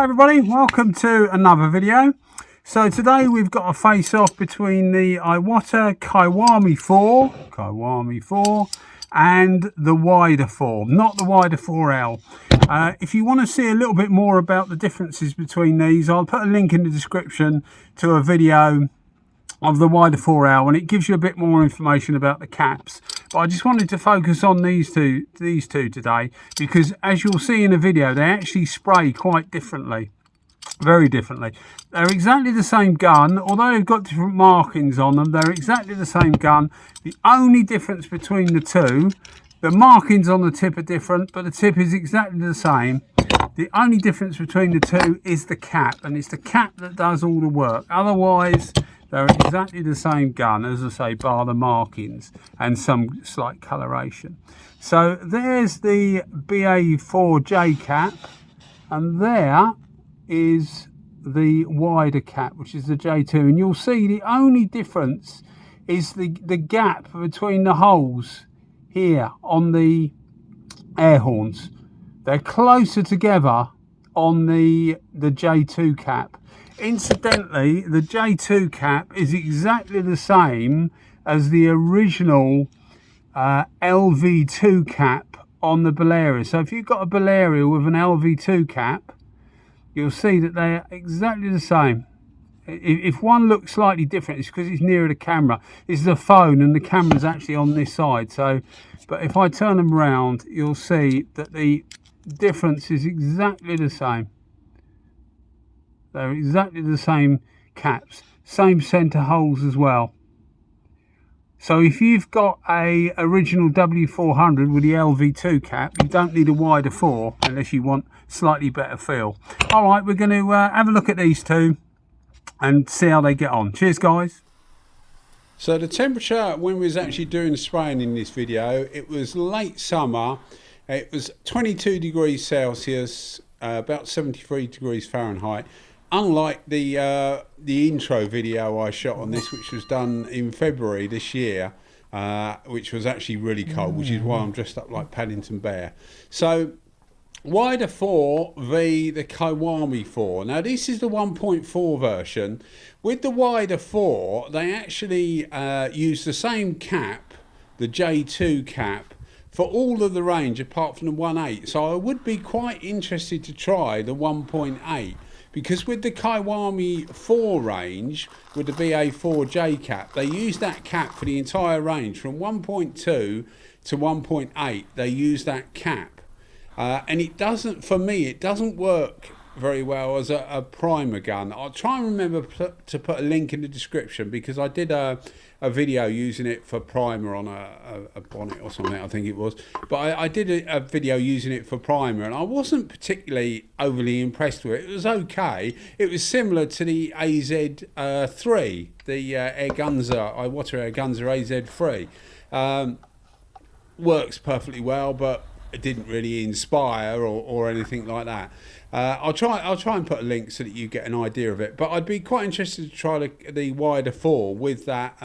everybody, welcome to another video. So today we've got a face-off between the Iwata Kiwami4 and the Wider4, not the Wider4 L. If you want to see a little bit more about the differences between these, I'll put a link in the description to a video of the Wider4 L, and it gives you a bit more information about the caps. But I just wanted to focus on these two today, because as you'll see in the video, they actually spray quite differently, very differently. They're exactly the same gun, although they've got different markings on them. They're exactly the same gun. The only difference between the two, the markings on the tip are different, but the tip is exactly the same. The only difference between the two is the cap, and it's the cap that does all the work. Otherwise, they're exactly the same gun, as I say, bar the markings and some slight coloration. So there's the BA4J cap, and there is the wider cap, which is the J2. And you'll see the only difference is the gap between the holes here on the air horns. They're closer together on the J2 cap. Incidentally, the J2 cap is exactly the same as the original LV2 cap on the Bellaria. So if you've got a Bellaria with an LV2 cap, you'll see that they're exactly the same. If one looks slightly different, it's because it's nearer the camera. This is a phone and the camera's actually on this side. So, but if I turn them around, you'll see that the difference is exactly the same. They're exactly the same caps, same center holes as well. So if you've got a original W400 with the LV2 cap, you don't need a Wider4 unless you want slightly better feel. All right, we're going to have a look at these two and see how they get on. Cheers, guys. So the temperature when we was actually doing the spraying in this video, it was late summer. It was 22 degrees Celsius, about 73 degrees Fahrenheit. Unlike the intro video I shot on this, which was done in February this year, which was actually really cold, which is why I'm dressed up like Paddington Bear. So Wider4 v the Kiwami4. Now this is the 1.4 version. With the Wider4, they actually use the same cap, the J2 cap, for all of the range apart from the 1.8. So I would be quite interested to try the 1.8. Because with the Kiwami4 range, with the BA4J cap, they use that cap for the entire range. From 1.2 to 1.8, they use that cap. And it doesn't, for me, it doesn't work very well as a primer gun. I'll try and remember to put a link in the description, because I did a video using it for primer on a bonnet or something, I think it was. But I did a video using it for primer, and I wasn't particularly overly impressed with it. It was okay. It was similar to the AZ3, the Iwata AZ3. Works perfectly well, but it didn't really inspire or anything like that. I'll try and put a link so that you get an idea of it. But I'd be quite interested to try the Wider4 with that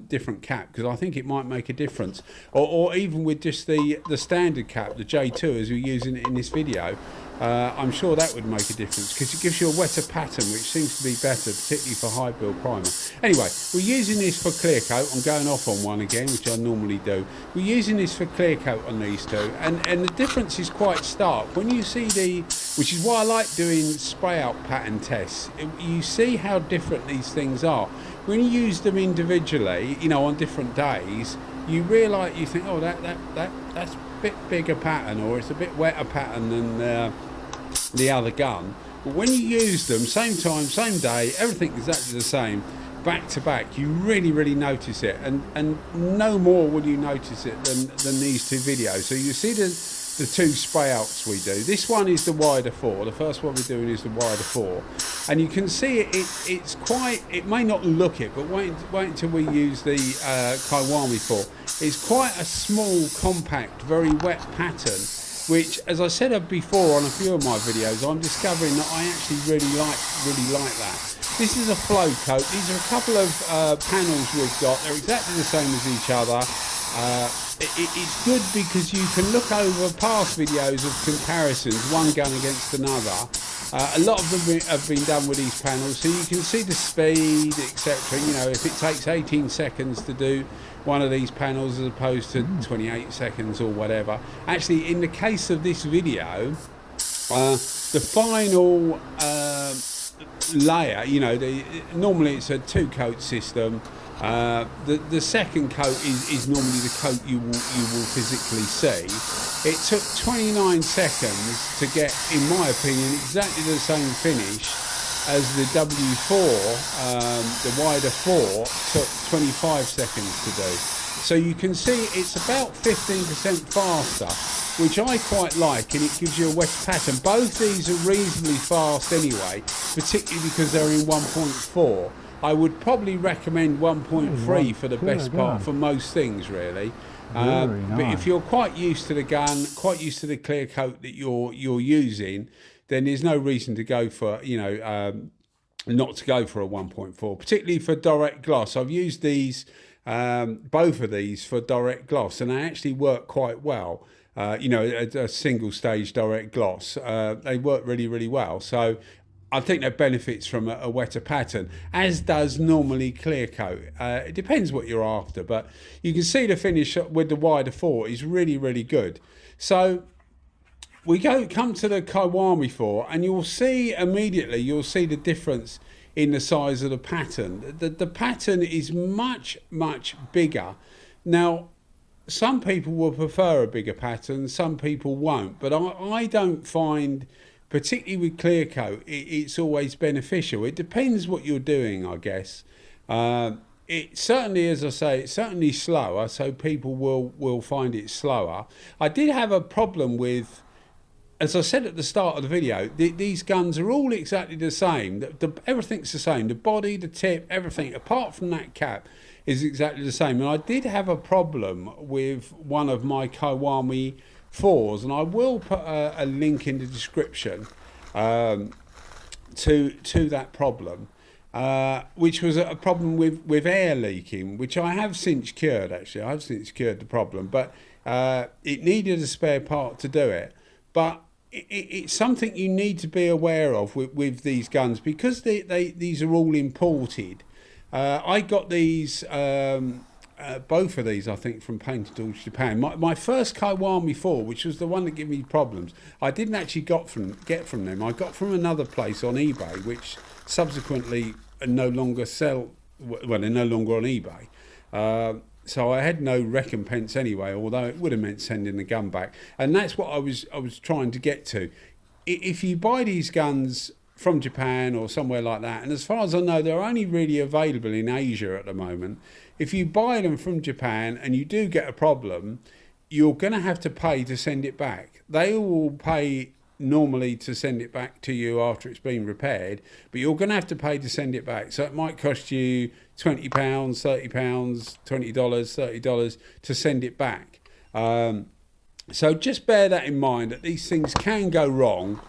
different cap, because I think it might make a difference. Or even with just the standard cap, the J2, as we're using it in this video. I'm sure that would make a difference, because it gives you a wetter pattern, which seems to be better, particularly for high build primer. Anyway, we're using this for clear coat. I'm going off on one again, which I normally do. We're using this for clear coat on these two, and the difference is quite stark. When you see which is why I like doing spray out pattern tests, you see how different these things are. When you use them individually, you know, on different days, you realise, you think, oh, that's a bit bigger pattern, or it's a bit wetter pattern than the other gun. But when you use them same time, same day, everything exactly the same, back to back, you really notice it, and no more will you notice it than these two videos. So you see the two spray outs we do. This one is the Wider4. The first one we're doing is the Wider4, and you can see it's quite, it may not look it, but wait until we use the Kiwami4. It's quite a small, compact, very wet pattern, which, as I said before on a few of my videos, I'm discovering that I actually really like that. This is a flow coat. These are a couple of panels we've got. They're exactly the same as each other. It's good because you can look over past videos of comparisons, one gun against another, A lot of them have been done with these panels, so you can see the speed, etc. You know, if it takes 18 seconds to do one of these panels as opposed to 28 seconds or whatever. Actually, in the case of this video, the final layer, you know, normally it's a 2-coat system. The second coat is normally the coat you will physically see. It took 29 seconds to get, in my opinion, exactly the same finish as the W4, the Wider4 took 25 seconds to do. So you can see it's about 15% faster, which I quite like, and it gives you a wetter pattern. Both these are reasonably fast anyway, particularly because they're in 1.4. I would probably recommend 1.3 for the best part for most things, really. But if you're quite used to the gun, quite used to the clear coat that you're using, then there's no reason to go for, you know, not to go for a 1.4, particularly for direct gloss. I've used these, both of these for direct gloss, and they actually work quite well. You know, a single stage direct gloss, they work really, really well. So I think that benefits from a wetter pattern, as does normally clear coat. It depends what you're after, but you can see the finish with the Wider4 is really, really good. So we come to the Kiwami4, and you'll see immediately, you'll see the difference in the size of the pattern. The pattern is much, much bigger. Now, some people will prefer a bigger pattern, some people won't, but I don't find, particularly with clear coat, it's always beneficial. It depends what you're doing, I guess. It certainly, as I say, it's certainly slower, so people will find it slower. I did have a problem with, as I said at the start of the video, these guns are all exactly the same. Everything's the same. The body, the tip, everything, apart from that cap, is exactly the same. And I did have a problem with one of my Kiwami4s, and I will put a link in the description to that problem, which was a problem with air leaking, which I have since cured. Actually, I have since cured the problem, but it needed a spare part to do it. But it's something you need to be aware of with these guns, because these are all imported. I got these, both of these, I think, from Painted Tools Japan. My first Kiwami4, which was the one that gave me problems, I didn't actually get from them. I got from another place on eBay, which subsequently no longer sell. Well, they're no longer on eBay. So I had no recompense anyway, although it would have meant sending the gun back. And that's what I was trying to get to. If you buy these guns from Japan or somewhere like that, and as far as I know, they're only really available in Asia at the moment. If you buy them from Japan and you do get a problem, you're going to have to pay to send it back. They will pay normally to send it back to you after it's been repaired, but you're going to have to pay to send it back. So it might cost you £20, £30, $20, $30 to send it back. So just bear that in mind, that these things can go wrong.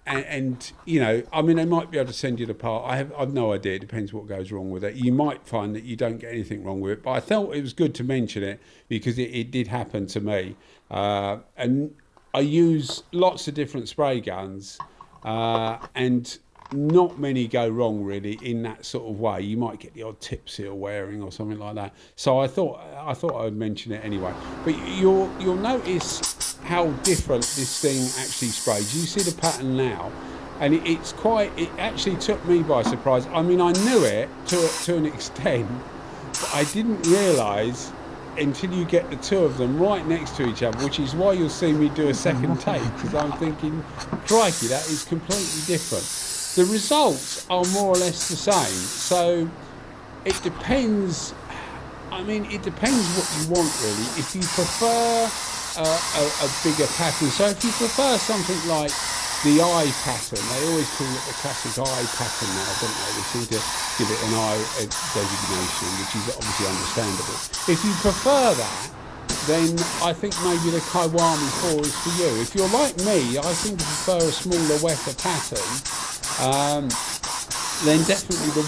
And you know, I mean, they might be able to send you the part. I've no idea. It depends what goes wrong with it. You might find that you don't get anything wrong with it, but I felt it was good to mention it because it did happen to me. And I use lots of different spray guns, and not many go wrong really in that sort of way. You might get the odd tip seal wearing or something like that. So I thought I would mention it anyway. But you'll notice how different this thing actually sprays. You see the pattern now, and it actually took me by surprise. I mean, I knew it to an extent, but I didn't realise until you get the two of them right next to each other, which is why you'll see me do a second take, because I'm thinking, crikey, that is completely different. The results are more or less the same, so it depends. I mean, it depends what you want really. If you prefer a bigger pattern, so if you prefer something like the eye pattern, they always call it the classic eye pattern now, don't they? They seem to give it an eye designation, which is obviously understandable. If you prefer that, then I think maybe the Kiwami4 is for you. If you're like me, I seem to prefer a smaller, wetter pattern, then definitely the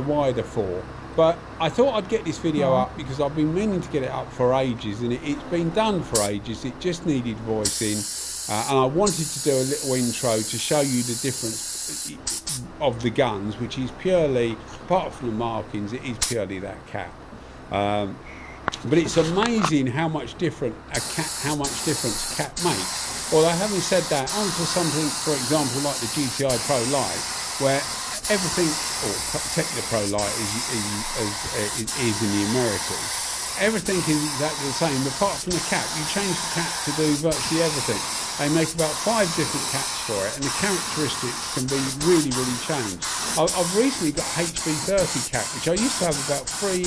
Wider4. But I thought I'd get this video up because I've been meaning to get it up for ages, and it's been done for ages. It just needed voicing. And I wanted to do a little intro to show you the difference of the guns, which is purely, apart from the markings, it is purely that cap. But it's amazing how much difference cap makes. Although having said that, onto something, for example, like the GTI Pro Light, where everything, or Techno Pro Light is in the Americas, everything is exactly the same, apart from the cap. You change the cap to do virtually everything. They make about 5 different caps for it, and the characteristics can be really, really changed. I've recently got HV30 cap, which I used to have about 3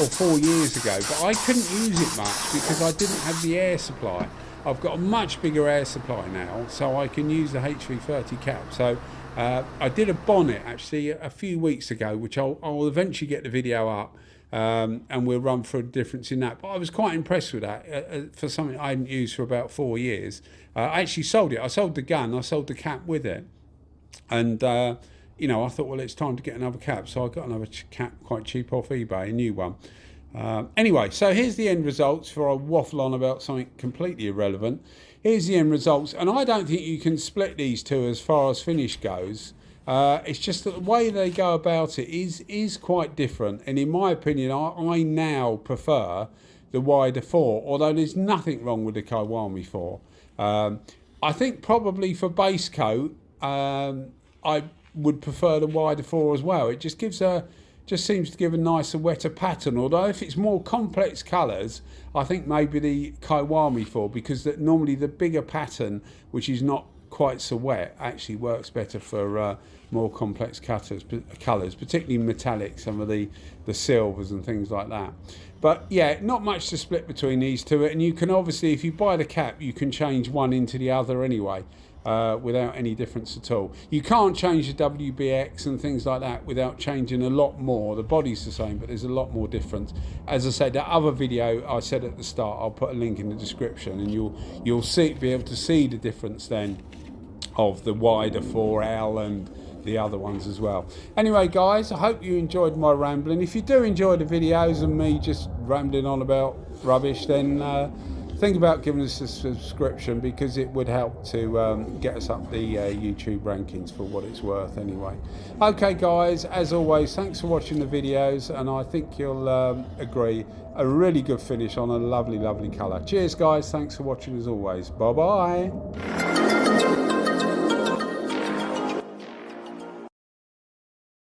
or 4 years ago, but I couldn't use it much because I didn't have the air supply. I've got a much bigger air supply now, so I can use the HV30 cap. So I did a bonnet actually a few weeks ago, which I'll eventually get the video up. And we'll run through the difference in that. But I was quite impressed with that for something I hadn't used for about 4 years. I actually sold it. I sold the gun. I sold the cap with it. And, you know, I thought, well, it's time to get another cap. So I got another cap quite cheap off eBay, a new one. Anyway, so here's the end results for I waffle on about something completely irrelevant. Here's the end results. And I don't think you can split these two as far as finish goes. It's just that the way they go about it is quite different, and in my opinion, I now prefer the Wider4, although there's nothing wrong with the Kiwami4. I think probably for base coat, I would prefer the Wider4 as well. It just seems to give a nicer, wetter pattern. Although if it's more complex colours, I think maybe the Kiwami4, because normally the bigger pattern, which is not quite so wet, actually works better for more complex colours, particularly metallic, some of the silvers and things like that. But yeah, not much to split between these two, and you can obviously, if you buy the cap, you can change one into the other anyway, without any difference at all. You can't change the WBX and things like that without changing a lot more. The body's the same, but there's a lot more difference. As I said, that other video I said at the start, I'll put a link in the description, and you'll be able to see the difference then of the W4 L and the other ones as well. Anyway guys, I hope you enjoyed my rambling. If you do enjoy the videos and me just rambling on about rubbish, then think about giving us a subscription, because it would help to get us up the YouTube rankings for what it's worth anyway. Okay guys, as always, thanks for watching the videos, and I think you'll agree, a really good finish on a lovely, lovely colour. Cheers guys, thanks for watching as always. Bye bye.